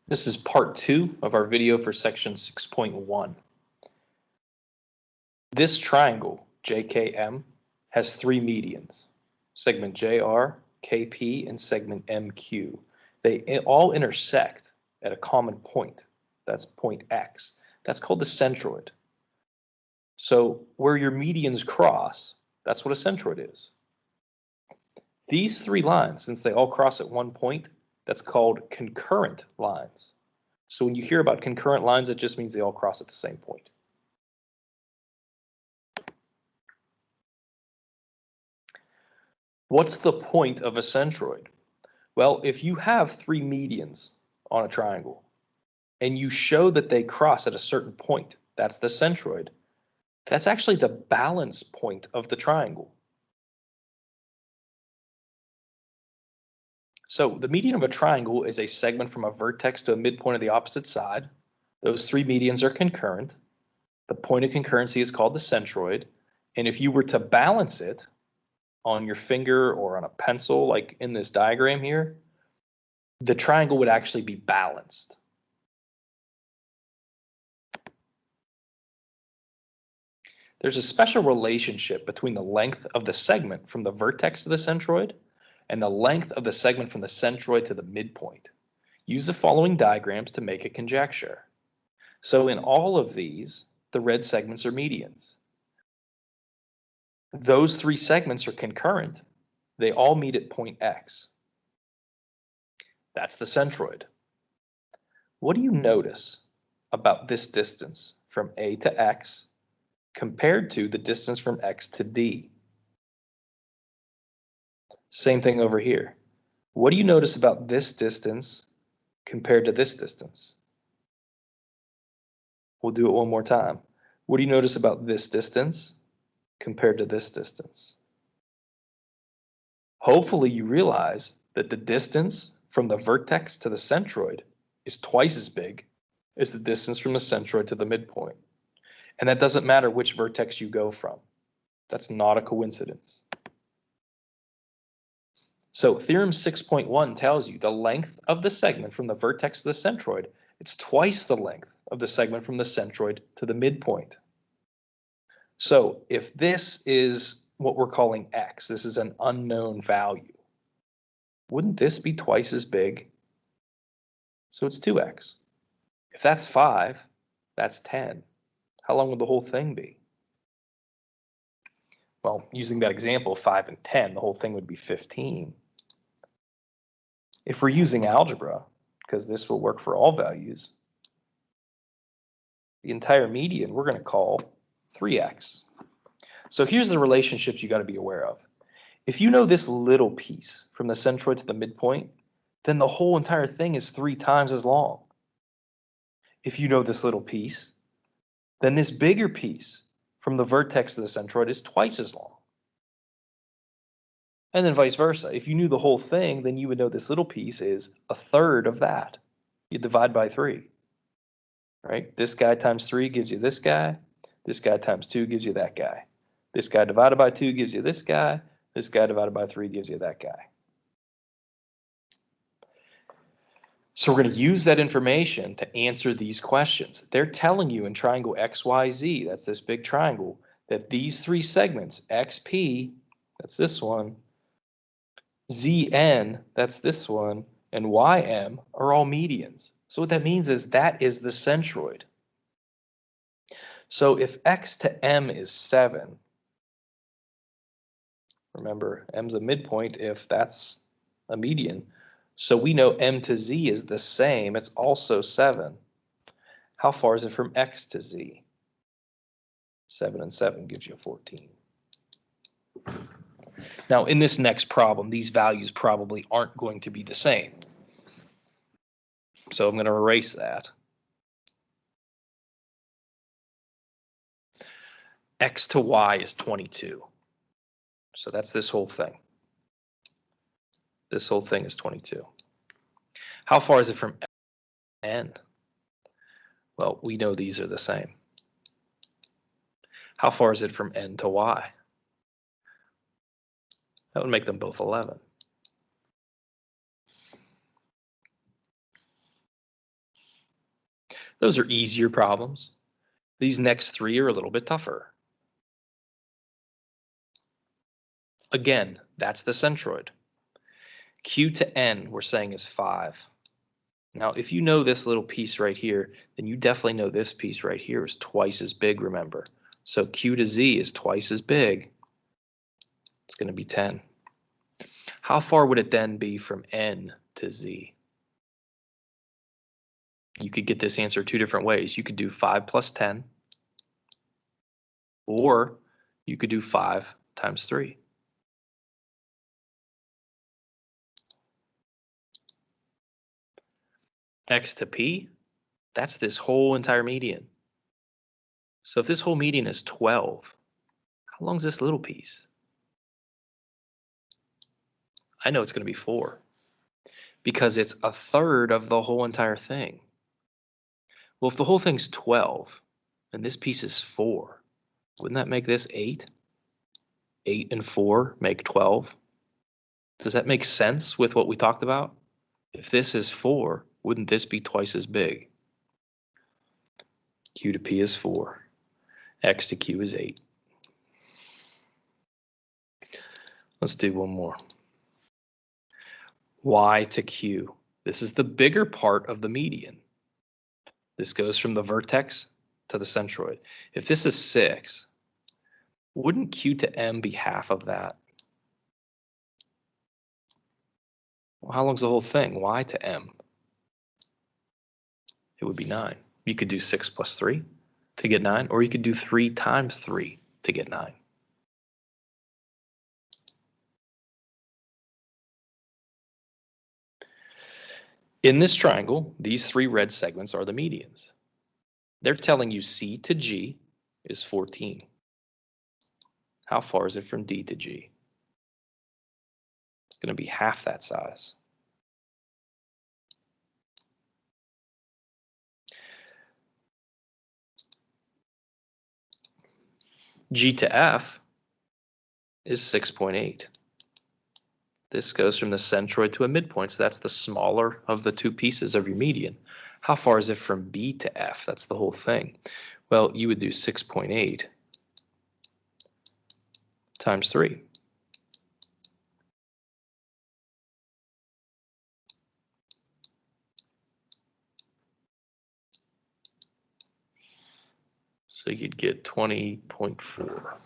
This is part 2 of our video for section 6.1. This triangle, JKM, has 3 medians, segment JR, KP, and segment MQ. They all intersect at a common point. That's point X. That's called the centroid. So where your medians cross, that's what a centroid is. These 3 lines, since they all cross at one point, that's called concurrent lines. So when you hear about concurrent lines, it just means they all cross at the same point. What's the point of a centroid? Well, if you have 3 medians on a triangle and you show that they cross at a certain point, that's the centroid. That's actually the balance point of the triangle. So the median of a triangle is a segment from a vertex to a midpoint of the opposite side. Those 3 medians are concurrent. The point of concurrency is called the centroid. And if you were to balance it on your finger or on a pencil, like in this diagram here, the triangle would actually be balanced. There's a special relationship between the length of the segment from the vertex to the centroid and the length of the segment from the centroid to the midpoint. Use the following diagrams to make a conjecture. So in all of these, the red segments are medians. Those 3 segments are concurrent. They all meet at point X. That's the centroid. What do you notice about this distance from A to X compared to the distance from X to D? Same thing over here. What do you notice about this distance compared to this distance? We'll do it one more time. What do you notice about this distance compared to this distance? Hopefully you realize that the distance from the vertex to the centroid is twice as big as the distance from the centroid to the midpoint. And that doesn't matter which vertex you go from. That's not a coincidence. So theorem 6.1 tells you the length of the segment from the vertex to the centroid, it's twice the length of the segment from the centroid to the midpoint. So if this is what we're calling X, this is an unknown value, wouldn't this be twice as big? So it's 2X. If that's 5, that's 10. How long would the whole thing be? Well, using that example, 5 and 10, the whole thing would be 15. If we're using algebra, because this will work for all values, the entire median we're going to call 3x. So here's the relationships you got to be aware of. If you know this little piece from the centroid to the midpoint, then the whole entire thing is 3 times as long. If you know this little piece, then this bigger piece from the vertex to the centroid is twice as long. And then vice versa. If you knew the whole thing, then you would know this little piece is 1/3 of that. You divide by 3, right? This guy times 3 gives you this guy. This guy times 2 gives you that guy. This guy divided by 2 gives you this guy. This guy divided by 3 gives you that guy. So we're going to use that information to answer these questions. They're telling you in triangle XYZ, that's this big triangle, that these 3 segments, XP, that's this one, ZN, that's this one, and YM are all medians. So what that means is that is the centroid. So if X to M is 7, remember M's a midpoint if that's a median, so we know M to Z is the same, it's also 7. How far is it from X to Z? 7 and 7 gives you 14. Now, in this next problem, these values probably aren't going to be the same. So I'm going to erase that. X to Y is 22. So that's this whole thing. This whole thing is 22. How far is it from N? Well, we know these are the same. How far is it from N to Y? That would make them both 11. Those are easier problems. These next three are a little bit tougher. Again, that's the centroid. Q to N we're saying is 5. Now, if you know this little piece right here, then you definitely know this piece right here is twice as big, remember. So Q to Z is twice as big. It's going to be 10. How far would it then be from N to Z? You could get this answer two different ways. You could do 5 plus 10, or you could do 5 times 3. X to P, that's this whole entire median. So if this whole median is 12, how long is this little piece? I know it's going to be 4, because it's a third of the whole entire thing. Well, if the whole thing's 12, and this piece is 4, wouldn't that make this 8? 8 and 4 make 12. Does that make sense with what we talked about? If this is 4, wouldn't this be twice as big? Q to P is 4. X to Q is 8. Let's do one more. Y to Q. This is the bigger part of the median. This goes from the vertex to the centroid. If this is 6, wouldn't Q to M be half of that? Well, how long's the whole thing? Y to M. It would be 9. You could do 6 plus 3 to get 9, or you could do 3 times 3 to get 9. In this triangle, these 3 red segments are the medians. They're telling you C to G is 14. How far is it from D to G? It's going to be half that size. G to F is 6.8. This goes from the centroid to a midpoint, so that's the smaller of the 2 pieces of your median. How far is it from B to F? That's the whole thing. Well, you would do 6.8 times 3. So you'd get 20.4.